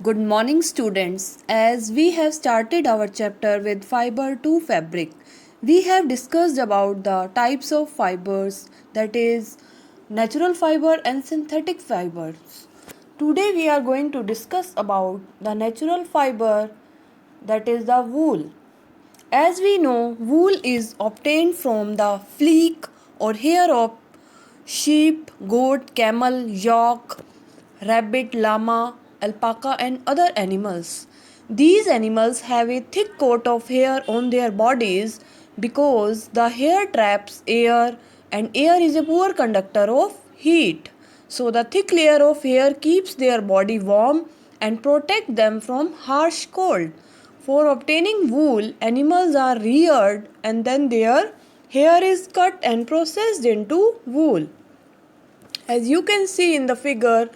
Good morning, students. As we have started our chapter with fiber to fabric, we have discussed about the types of fibers, that is, natural fiber and synthetic fibers. Today we are going to discuss about the natural fiber, that is the wool. As we know, wool is obtained from the fleece or hair of sheep, goat, camel, yak, rabbit, llama, alpaca, and other animals. These animals have a thick coat of hair on their bodies because the hair traps air and air is a poor conductor of heat. So the thick layer of hair keeps their body warm and protect them from harsh cold. For obtaining wool, animals are reared and then their hair is cut and processed into wool. As you can see in the figure,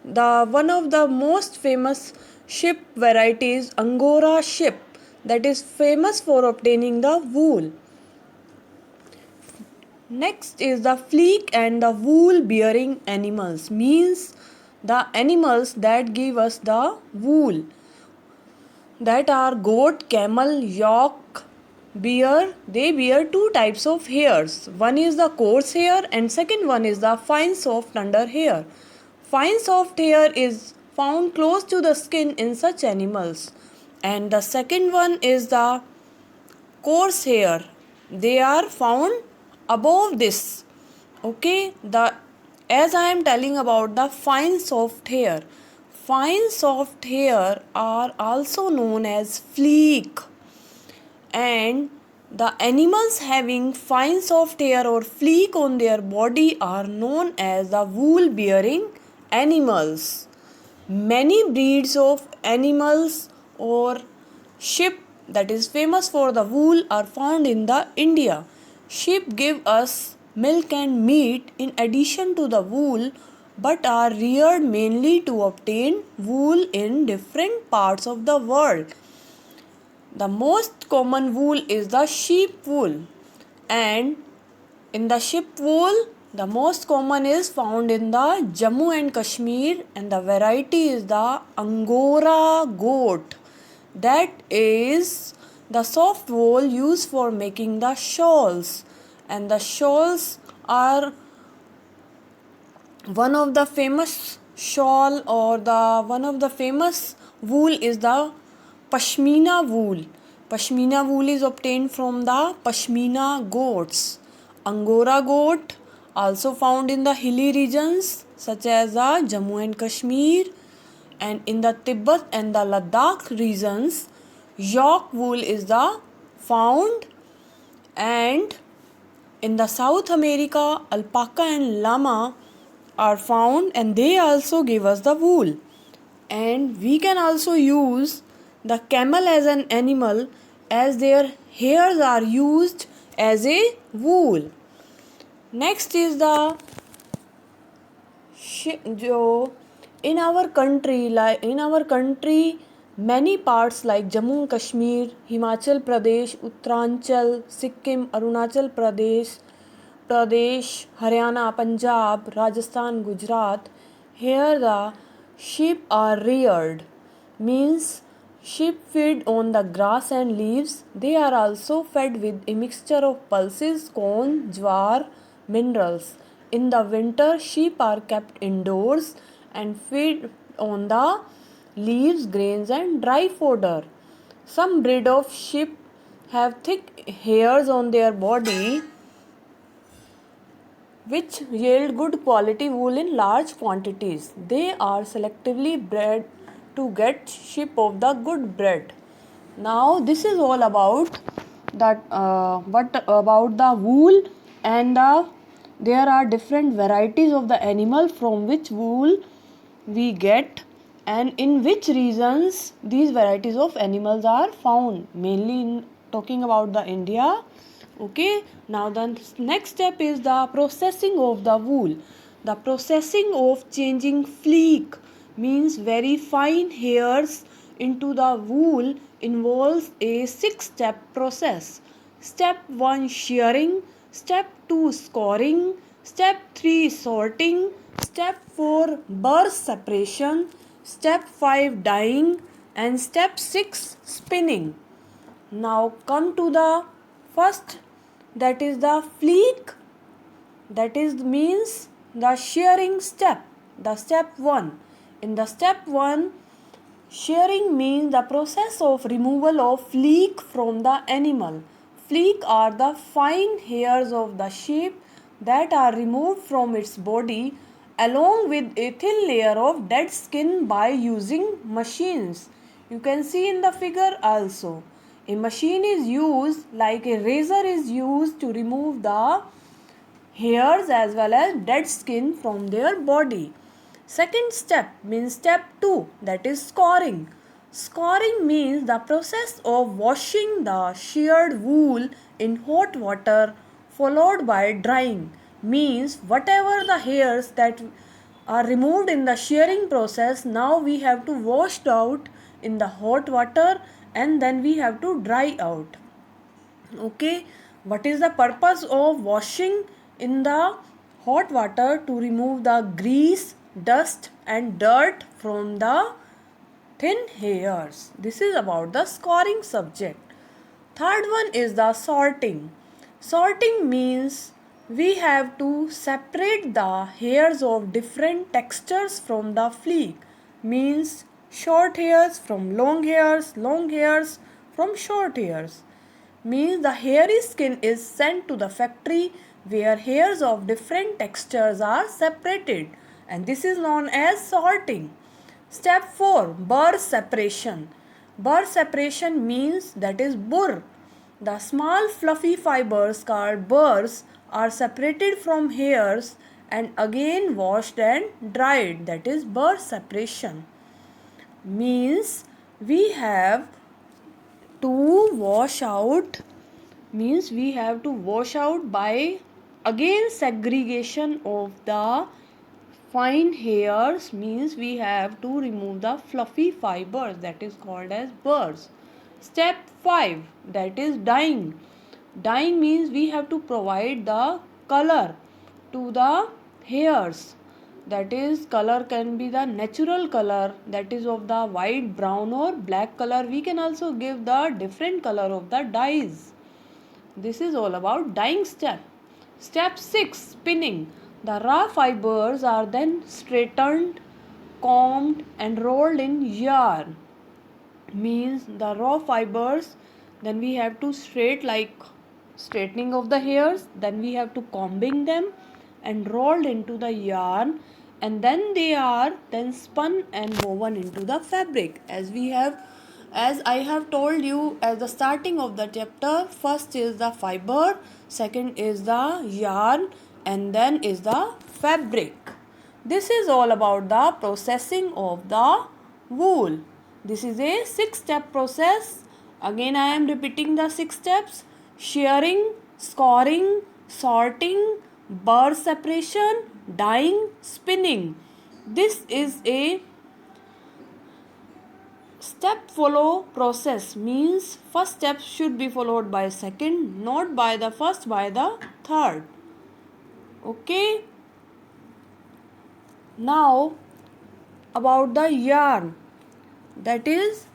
the one of the most famous sheep varieties, Angora sheep, that is famous for obtaining the wool. Next is the fleece and the wool bearing animals, means the animals that give us the wool, that are goat, camel, yak, bear. They bear two types of hairs. One is the coarse hair and second one is the fine soft under hair. Fine soft hair is found close to the skin in such animals, and the second one is the coarse hair. They are found above this. Okay, the as I am telling about the fine soft hair. Fine soft hair are also known as fleece, and the animals having fine soft hair or fleece on their body are known as the wool bearing animals. Many breeds of animals or sheep that is famous for the wool are found in the India. Sheep give us milk and meat in addition to the wool, but are reared mainly to obtain wool in different parts of the world. The most common wool is the sheep wool, and in the sheep wool, the most common is found in the Jammu and Kashmir, and the variety is the Angora goat. That is the soft wool used for making the shawls, and the shawls are one of the famous shawl, or the one of the famous wool is the pashmina wool. Pashmina wool is obtained from the pashmina goats. Angora goat also found in the hilly regions such as the Jammu and Kashmir, and in the Tibet and the Ladakh regions. Yak wool is the found, and in the South America, alpaca and llama are found, and they also give us the wool. And we can also use the camel as an animal, as their hairs are used as a wool. Next is the जो in our country many parts like Jammu and Kashmir, Himachal Pradesh, Uttaranchal, Sikkim, Arunachal Pradesh, Haryana, Punjab, Rajasthan, Gujarat, here the sheep are reared, means sheep feed on the grass and leaves. They are also fed with a mixture of pulses, corn, jowar, minerals. In the winter, sheep are kept indoors and fed on the leaves, grains, and dry fodder. Some breed of sheep have thick hairs on their body which yield good quality wool in large quantities. They are selectively bred to get sheep of the good breed. Now this is all about that what about the wool, and there are different varieties of the animal from which wool we get, and in which regions these varieties of animals are found, mainly in talking about the India. Okay, now the next step is the processing of the wool. The processing of changing fleece, means very fine hairs into the wool, involves a 6-step process. Step 1 shearing, step 2 scoring, step 3 sorting, step 4 burr separation, Step 5 dyeing, and step 6 spinning. Now come to the first, that is the fleek, that is means the shearing step, the step 1. In the step 1, shearing means the process of removal of fleek from the animal. Fleek are the fine hairs of the sheep that are removed from its body along with a thin layer of dead skin by using machines. You can see in the figure also. A machine is used like a razor is used to remove the hairs as well as dead skin from their body. Second step means step 2, that is scoring. Scoring means the process of washing the sheared wool in hot water followed by drying. Means whatever the hairs that are removed in the shearing process, now we have to wash out in the hot water and then we have to dry out. Okay, what is the purpose of washing in the hot water? To remove the grease, dust and dirt from the thin hairs. This is about the scoring subject. Third one is the sorting. Sorting means we have to separate the hairs of different textures from the fleek. Means short hairs from long hairs from short hairs. Means the hairy skin is sent to the factory where hairs of different textures are separated, and this is known as sorting. Step 4, burr separation. Burr separation means that is burr. The small fluffy fibers called burrs are separated from hairs and again washed and dried, that is burr separation. Means we have to wash out, means we have to wash out by again segregation of the fine hairs, means we have to remove the fluffy fibers, that is called as burrs. Step 5, that is dyeing. Dyeing means we have to provide the color to the hairs, that is color can be the natural color, that is of the white, brown or black color. We can also give the different color of the dyes. This is all about dyeing step. Step 6, spinning. The raw fibers are then straightened, combed and rolled in yarn. Means the raw fibers, then we have to straightening of the hairs, then we have to combing them and rolled into the yarn, and then they are then spun and woven into the fabric. As I have told you at the starting of the chapter, first is the fiber, second is the yarn, and then is the fabric. This is all about the processing of the wool. This is a 6-step process. Again I am repeating the 6 steps: shearing, scoring, sorting, burr separation, dyeing, spinning. This is a step follow process, means first step should be followed by second, not by the first, by the third. Okay. Now about the yarn, that is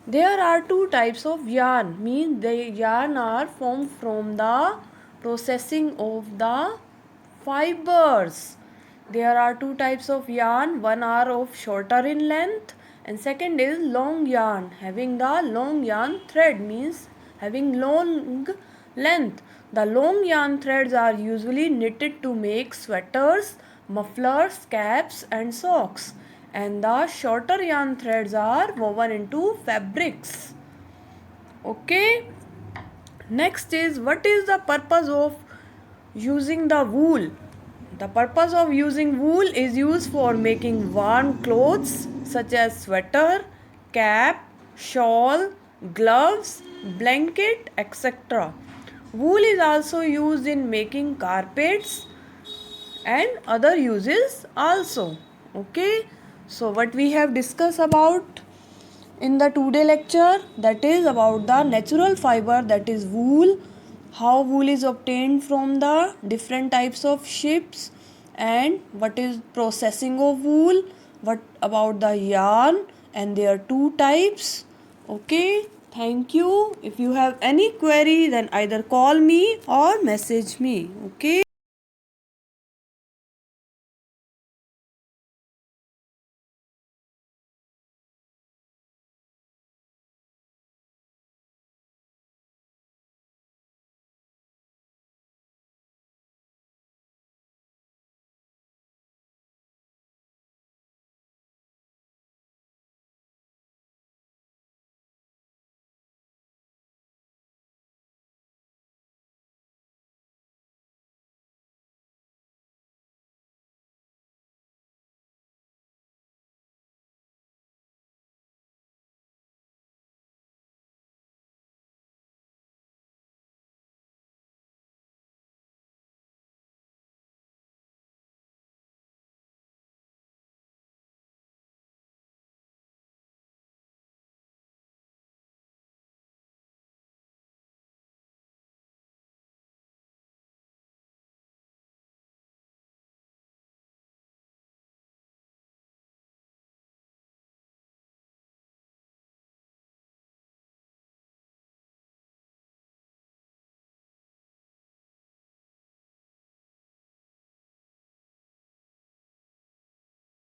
there are 2 types of yarn, means the yarn are formed from the processing of the fibers. There are 2 types of yarn, one are of shorter in length and second is long yarn having the long yarn thread, means having long length. The long yarn threads are usually knitted to make sweaters, mufflers, caps and socks, and the shorter yarn threads are woven into fabrics. Okay. Next is, what is the purpose of using the wool? The purpose of using wool is used for making warm clothes such as sweater, cap, shawl, gloves, blanket, etc. Wool is also used in making carpets and other uses also. Okay, so what we have discussed about in the today lecture, that is about the natural fiber, that is wool, how wool is obtained from the different types of ships, and what is processing of wool, what about the yarn and their two types. Okay, thank you. If you have any query, then either call me or message me. Okay.